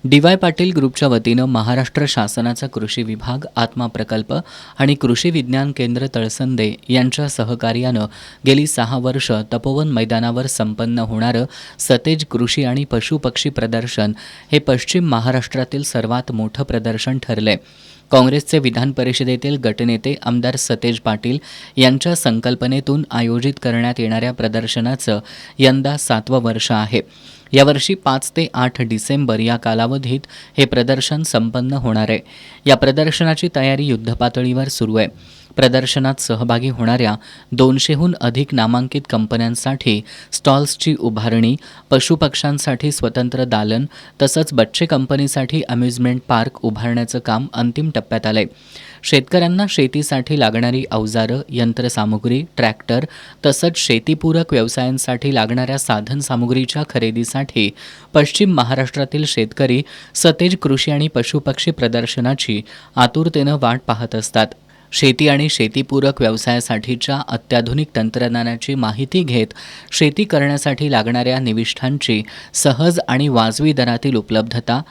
DY. Patil ग्रुपच्या वतीनं महाराष्ट्र शासनाचा कृषी विभाग, आत्मा प्रकल्प आणि कृषी विज्ञान केंद्र तळसंदे यांच्या सहकार्यानं गेली 6 वर्ष तपोवन मैदानावर संपन्न होणारं सतेज कृषी आणि पशुपक्षी प्रदर्शन हे पश्चिम महाराष्ट्रातील सर्वात मोठं प्रदर्शन ठरलंय. काँग्रेसचे विधान परिषदेतील गटनेते आमदार सतेज पाटील यांच्या संकल्पनेतून आयोजित करण्यात येणाऱ्या प्रदर्शनाचं यंदा 7वं वर्ष आहे. यावर्षी 5 ते 8 डिसेंबर या कालावधीत हे प्रदर्शन संपन्न होणार आहे. या प्रदर्शनाची तयारी युद्धपातळीवर सुरू आहे. प्रदर्शनात सहभागी होणाऱ्या 200हून अधिक नामांकित कंपन्यांसाठी स्टॉल्सची उभारणी, पशुपक्ष्यांसाठी स्वतंत्र दालन तसंच बच्चे कंपनीसाठी अम्युजमेंट पार्क उभारण्याचं काम अंतिम टप्प्यात आलंय. शेतकऱ्यांना शेतीसाठी लागणारी अवजारं, यंत्रसामुग्री, ट्रॅक्टर तसंच शेतीपूरक व्यवसायांसाठी लागणाऱ्या साधनसामुग्रीच्या खरेदीसाठी पश्चिम महाराष्ट्रातील शेतकरी सतेज कृषी आणि पशुपक्षी प्रदर्शनाची आतुरतेनं वाट पाहत असतात. शेती आणि शेतीपूरक व्यवसायासाठीच्या अत्याधुनिक तंत्रज्ञानाची माहिती घेत शेती करण्यासाठी लागणाऱ्या निविष्ठांची सहज आणि वाजवी दरातील उपलब्धता,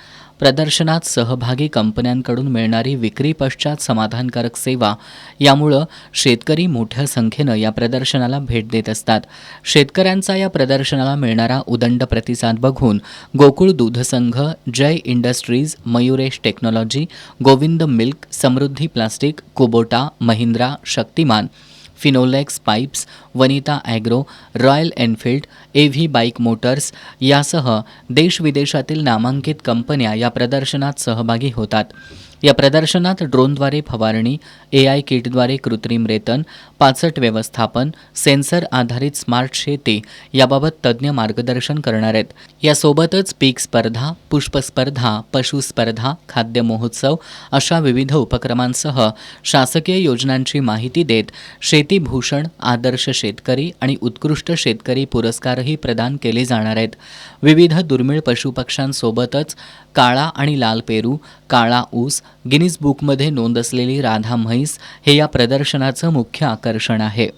प्रदर्शनात सहभागी कंपन्यांकडून मिळणारी विक्री पश्चात समाधानकारक सेवा यामुळं शेतकरी मोठ्या संख्येनं या प्रदर्शनाला भेट देत असतात. शेतकऱ्यांचा या प्रदर्शनाला मिळणारा उदंड प्रतिसाद बघून गोकुळ दूध संघ, Jai industries, Mayuresh technology, Govind milk, Samruddhi plastic, Kubota, Mahindra, Shaktiman, Finolex pipes, Vanita agro, Royal Enfield, AV bike motors यासह देशविदेशातील नामांकित कंपन्या या प्रदर्शनात सहभागी होतात. या प्रदर्शनात ड्रोनद्वारे फवारणी, AI किटद्वारे कृत्रिम रेतन, पाचट व्यवस्थापन, सेन्सर आधारित स्मार्ट शेती याबाबत तज्ज्ञ मार्गदर्शन करणार आहेत. यासोबतच पीक स्पर्धा, पुष्प स्पर्धा, पशु स्पर्धा, खाद्य महोत्सव अशा विविध उपक्रमांसह शासकीय योजनांची माहिती देत शेतीभूषण, आदर्श शेतकरी आणि उत्कृष्ट शेतकरी पुरस्कारही प्रदान केले जाणार आहेत. विविध दुर्मिळ पशुपक्ष्यांसोबतच काळा आणि लाल पेरू, काळा ऊस, गिनीज बुकमध्ये नोंद असलेली राधा म्हैस हे या प्रदर्शनाचं मुख्य आकर्षण आहे.